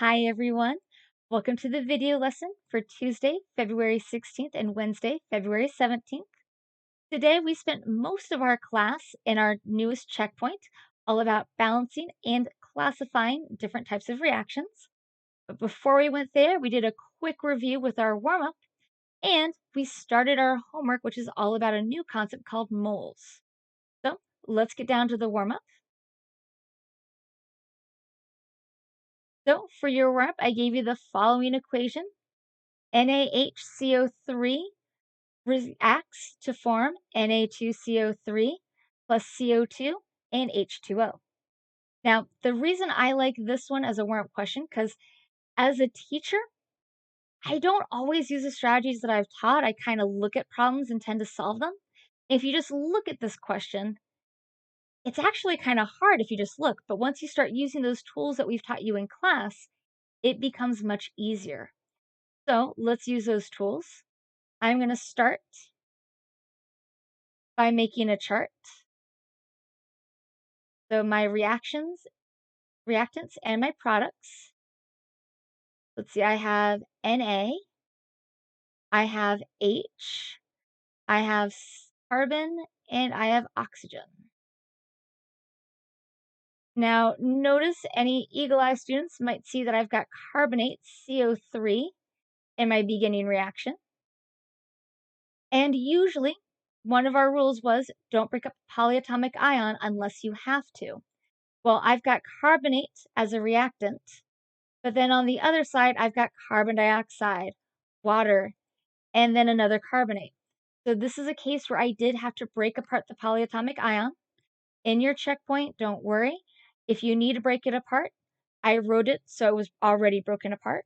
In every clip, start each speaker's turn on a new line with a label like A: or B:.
A: Hi everyone. Welcome to the video lesson for Tuesday, February 16th and Wednesday, February 17th. Today we spent most of our class in our newest checkpoint, all about balancing and classifying different types of reactions. But before we went there, we did a quick review with our warm-up and we started our homework, which is all about a new concept called moles. So let's get down to the warm-up. So for your warm-up, I gave you the following equation. NaHCO3 reacts to form Na2CO3 plus CO2 and H2O. Now, the reason I like this one as a warm-up question, because as a teacher, I don't always use the strategies that I've taught. I kind of look at problems and tend to solve them. If you just look at this question, it's actually kind of hard if you just look, but once you start using those tools that we've taught you in class, it becomes much easier. So let's use those tools. I'm going to start by making a chart. So my reactants, and my products. Let's see, I have Na, I have H, I have carbon, and I have oxygen. Now, notice any eagle-eye students might see that I've got carbonate, CO3, in my beginning reaction. And usually, one of our rules was don't break up a polyatomic ion unless you have to. Well, I've got carbonate as a reactant, but then on the other side, I've got carbon dioxide, water, and then another carbonate. So this is a case where I did have to break apart the polyatomic ion. In your checkpoint, don't worry. If you need to break it apart, I wrote it so it was already broken apart.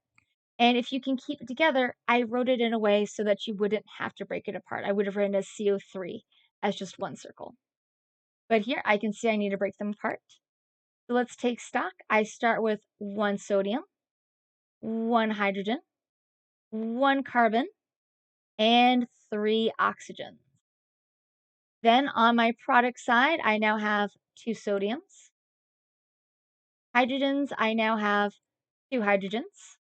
A: And if you can keep it together, I wrote it in a way so that you wouldn't have to break it apart. I would have written as CO3 as just one circle. But here I can see I need to break them apart. So let's take stock. I start with 1 sodium, 1 hydrogen, 1 carbon, and 3 oxygens. Then on my product side, I now have 2 sodiums. Hydrogens, I now have 2 hydrogens.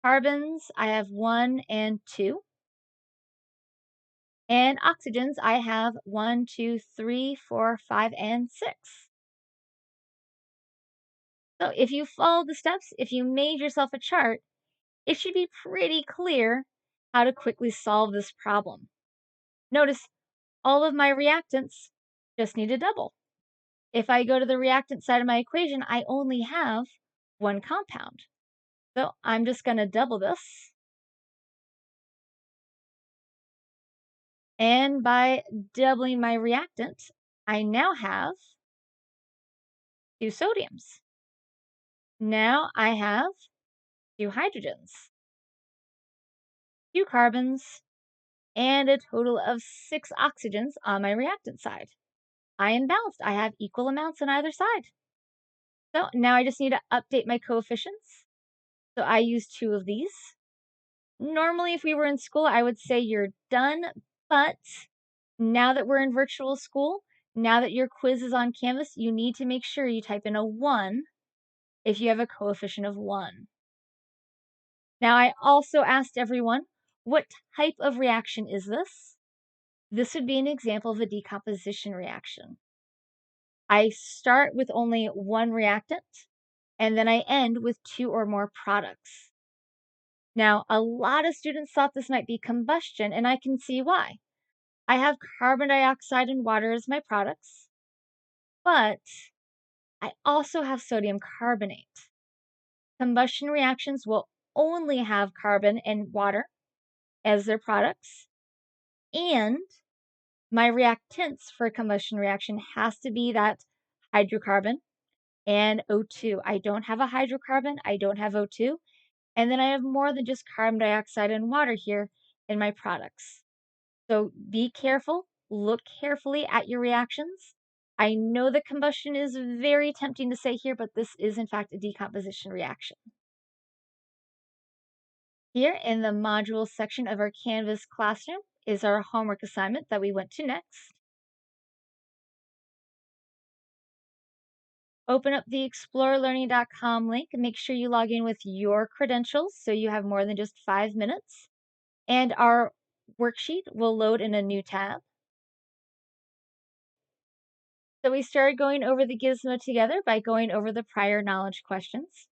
A: Carbons, I have 1 and 2. And oxygens, I have 1, 2, 3, 4, 5, and 6. So if you follow the steps, if you made yourself a chart, it should be pretty clear how to quickly solve this problem. Notice all of my reactants just need to double. If I go to the reactant side of my equation, I only have 1 compound. So I'm just going to double this. And by doubling my reactant, I now have 2 sodiums. Now I have 2 hydrogens, 2 carbons, and a total of 6 oxygens on my reactant side. I am balanced. I have equal amounts on either side. So now I just need to update my coefficients. So I use 2 of these. Normally, if we were in school, I would say you're done, but now that we're in virtual school, now that your quiz is on Canvas, you need to make sure you type in a 1 if you have a coefficient of 1. Now, I also asked everyone, what type of reaction is this? This would be an example of a decomposition reaction. I start with only 1 reactant, and then I end with 2 or more products. Now, a lot of students thought this might be combustion, and I can see why. I have carbon dioxide and water as my products, but I also have sodium carbonate. Combustion reactions will only have carbon and water as their products, and my reactants for a combustion reaction has to be that hydrocarbon and O2. I don't have a hydrocarbon, I don't have O2, and then I have more than just carbon dioxide and water here in my products. So be careful, look carefully at your reactions. I know that combustion is very tempting to say here, but this is in fact a decomposition reaction. Here in the module section of our Canvas classroom is our homework assignment that we went to next. Open up the explorelearning.com link and make sure you log in with your credentials so you have more than just 5 minutes. And our worksheet will load in a new tab. So we started going over the gizmo together by going over the prior knowledge questions.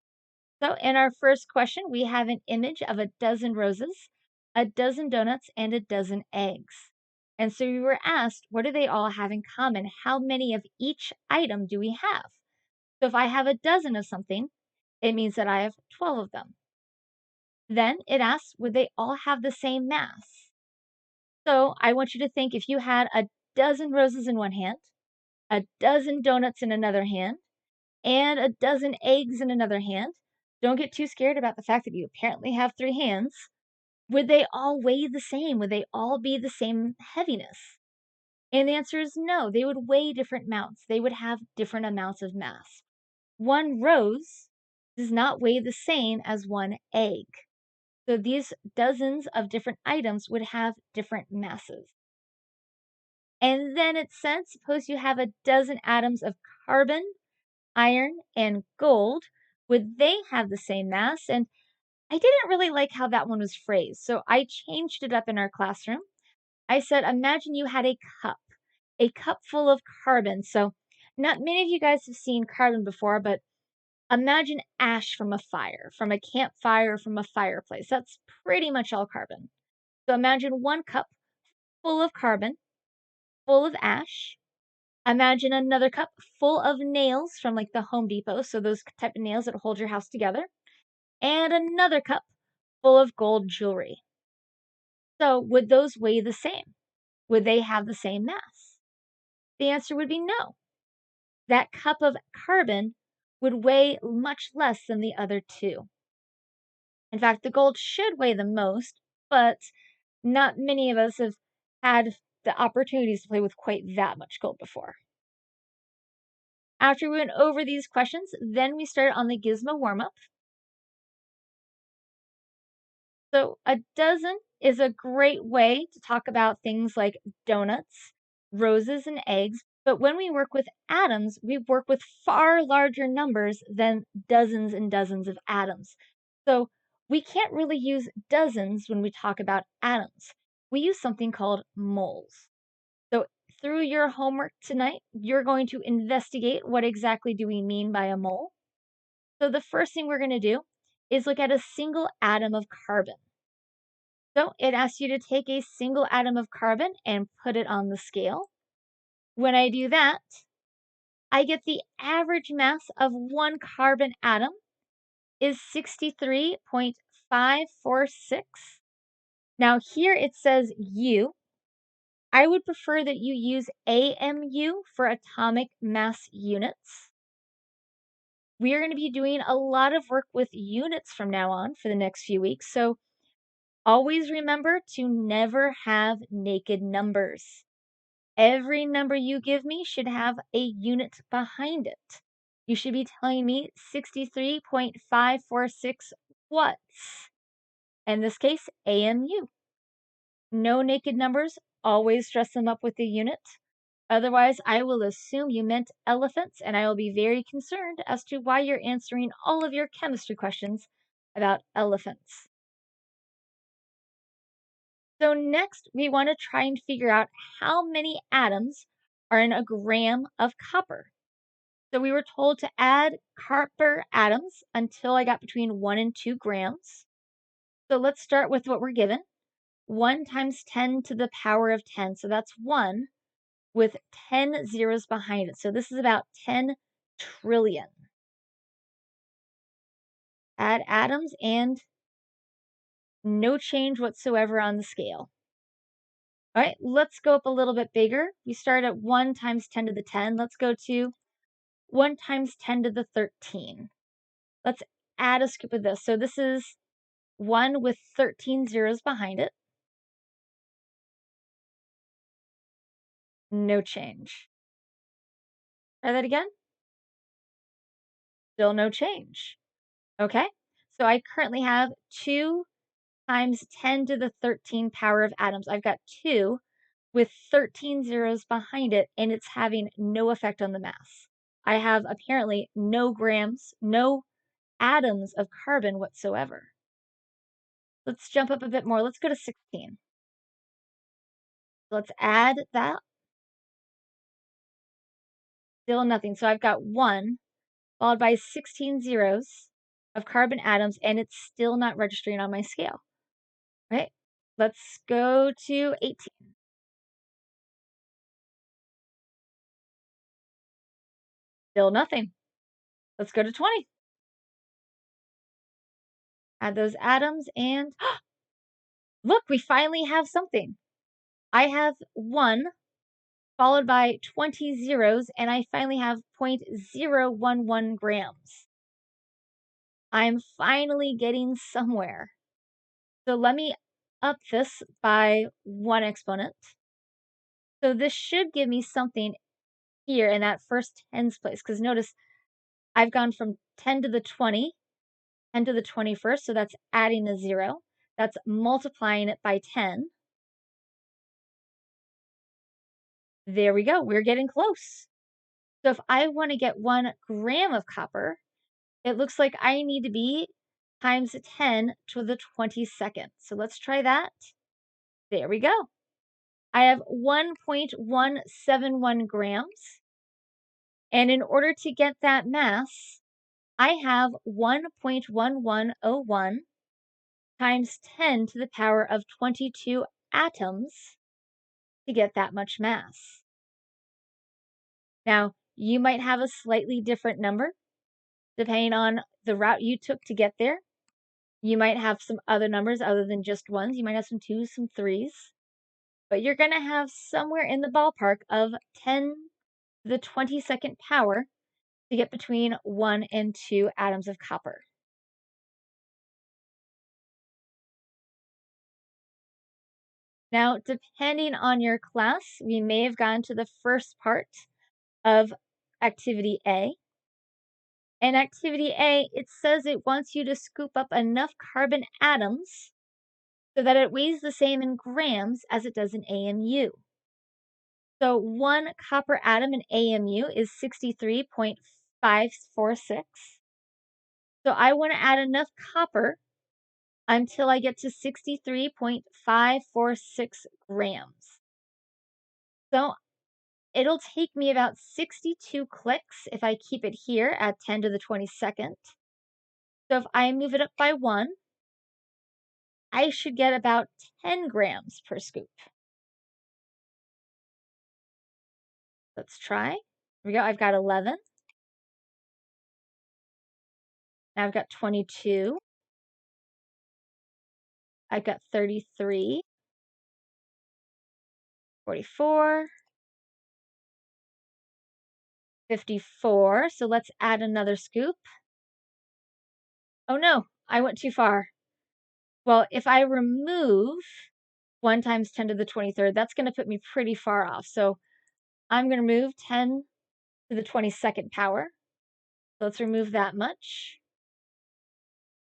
A: So in our first question, we have an image of a dozen roses, a dozen donuts, and a dozen eggs. And so we were asked, what do they all have in common? How many of each item do we have? So if I have a dozen of something, it means that I have 12 of them. Then it asks, would they all have the same mass? So I want you to think if you had a dozen roses in one hand, a dozen donuts in another hand, and a dozen eggs in another hand. Don't get too scared about the fact that you apparently have 3 hands. Would they all weigh the same? Would they all be the same heaviness? And the answer is no. They would weigh different amounts. They would have different amounts of mass. One rose does not weigh the same as one egg. So these dozens of different items would have different masses. And then it said, suppose you have a dozen atoms of carbon, iron, and gold. Would they have the same mass? And I didn't really like how that one was phrased, so I changed it up in our classroom. I said, imagine you had a cup full of carbon. So not many of you guys have seen carbon before, but imagine ash from a fire, from a campfire, from a fireplace. That's pretty much all carbon. So imagine one cup full of carbon, full of ash. Imagine another cup full of nails from like the Home Depot, so those type of nails that hold your house together, and another cup full of gold jewelry. So would those weigh the same? Would they have the same mass? The answer would be no. That cup of carbon would weigh much less than the other two. In fact, the gold should weigh the most, but not many of us have had the opportunities to play with quite that much gold before. After we went over these questions, then we started on the gizmo warm-up. So a dozen is a great way to talk about things like donuts, roses, and eggs. But when we work with atoms, we work with far larger numbers than dozens and dozens of atoms. So we can't really use dozens when we talk about atoms. We use something called moles. So through your homework tonight, you're going to investigate what exactly do we mean by a mole. So the first thing we're going to do is look at a single atom of carbon. So it asks you to take a single atom of carbon and put it on the scale. When I do that, I get the average mass of one carbon atom is 63.546. Now here it says U. I would prefer that you use AMU for atomic mass units. We are going to be doing a lot of work with units from now on for the next few weeks, so always remember to never have naked numbers. Every number you give me should have a unit behind it. You should be telling me 63.546 watts. In this case, AMU. No naked numbers, always dress them up with a unit. Otherwise, I will assume you meant elephants, and I will be very concerned as to why you're answering all of your chemistry questions about elephants. So next, we want to try and figure out how many atoms are in a gram of copper. So we were told to add copper atoms until I got between 1 and 2 grams. So let's start with what we're given. 1 times 10 to the power of 10. So that's 1 with 10 zeros behind it. So this is about 10 trillion. Add atoms and no change whatsoever on the scale. All right, let's go up a little bit bigger. We start at 1 times 10 to the 10. Let's go to 1 times 10 to the 13. Let's add a scoop of this. So this is 1 with 13 zeros behind it. No change. Try that again. Still no change. Okay, so I currently have 2 times 10 to the 13 power of atoms. I've got 2 with 13 zeros behind it, and it's having no effect on the mass. I have apparently no grams, no atoms of carbon whatsoever. Let's jump up a bit more. Let's go to 16. Let's add that. Still nothing. So I've got 1 followed by 16 zeros of carbon atoms, and it's still not registering on my scale. Right? Let's go to 18. Still nothing. Let's go to 20. Add those atoms and look, we finally have something. I have 1 followed by 20 zeros, and I finally have 0.011 grams. I'm finally getting somewhere. So let me up this by 1 exponent. So this should give me something here in that first tens place, because notice I've gone from 10 to the 20, 10 to the 21st, so that's adding a 0. That's multiplying it by 10. There we go, we're getting close. So if I want to get 1 gram of copper, it looks like I need to be times 10 to the 22nd. So let's try that. There we go. I have 1.171 grams. And in order to get that mass, I have 1.1101 times 10 to the power of 22 atoms to get that much mass. Now, you might have a slightly different number depending on the route you took to get there. You might have some other numbers other than just ones. You might have some twos, some threes, but you're going to have somewhere in the ballpark of 10 to the 22nd power to get between 1 and 2 atoms of copper. Now, depending on your class, we may have gone to the first part of activity A. In activity A, it says it wants you to scoop up enough carbon atoms so that it weighs the same in grams as it does in AMU. So 1 copper atom in AMU is 63.546. So I want to add enough copper until I get to 63.546 grams. So it'll take me about 62 clicks if I keep it here at 10 to the 22nd. So if I move it up by 1, I should get about 10 grams per scoop. Let's try. Here we go. I've got 11. Now I've got 22. I've got 33, 44, 54. So let's add another scoop. Oh no, I went too far. Well, if I remove 1 times 10 to the 23rd, that's going to put me pretty far off. So I'm going to move 10 to the 22nd power. So let's remove that much.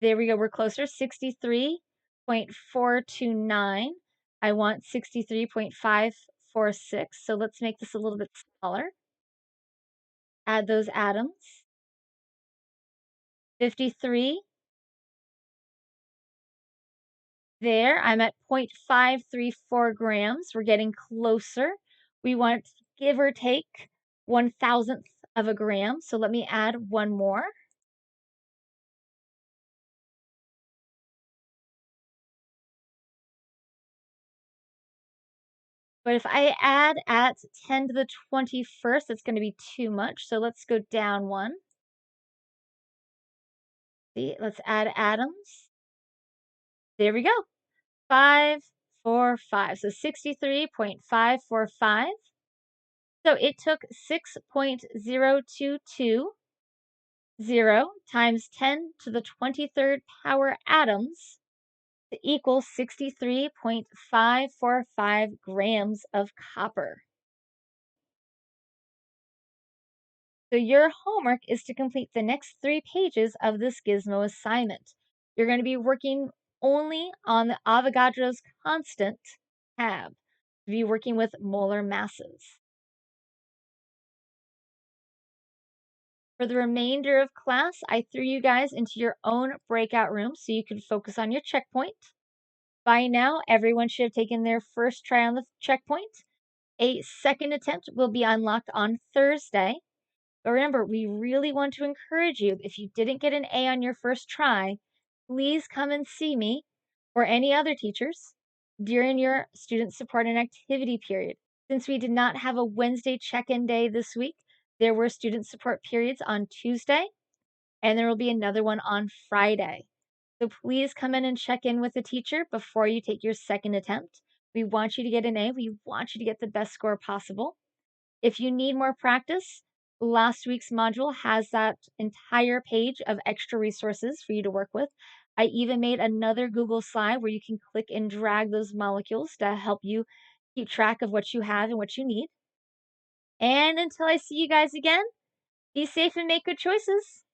A: There we go. We're closer. 63.429. I want 63.546. So let's make this a little bit smaller. Add those atoms. 53. There, I'm at 0.534 grams. We're getting closer. We want, give or take, 1/1000th of a gram. So let me add 1 more. But if I add at 10 to the 21st, it's going to be too much. So let's go down 1. See, let's add atoms. There we go. 545. So 63.545. So it took 6.0220 times 10 to the 23rd power atoms to equal 63.545 grams of copper. So your homework is to complete the next 3 pages of this Gizmo assignment. You're going to be working only on the Avogadro's constant tab. You'll be working with molar masses. For the remainder of class, I threw you guys into your own breakout room so you could focus on your checkpoint. By now, everyone should have taken their first try on the checkpoint. A second attempt will be unlocked on Thursday. But remember, we really want to encourage you, if you didn't get an A on your first try, please come and see me or any other teachers during your student support and activity period. Since we did not have a Wednesday check-in day this week, there were student support periods on Tuesday, and there will be another one on Friday. So please come in and check in with the teacher before you take your second attempt. We want you to get an A. We want you to get the best score possible. If you need more practice, last week's module has that entire page of extra resources for you to work with. I even made another Google slide where you can click and drag those molecules to help you keep track of what you have and what you need. And until I see you guys again, be safe and make good choices.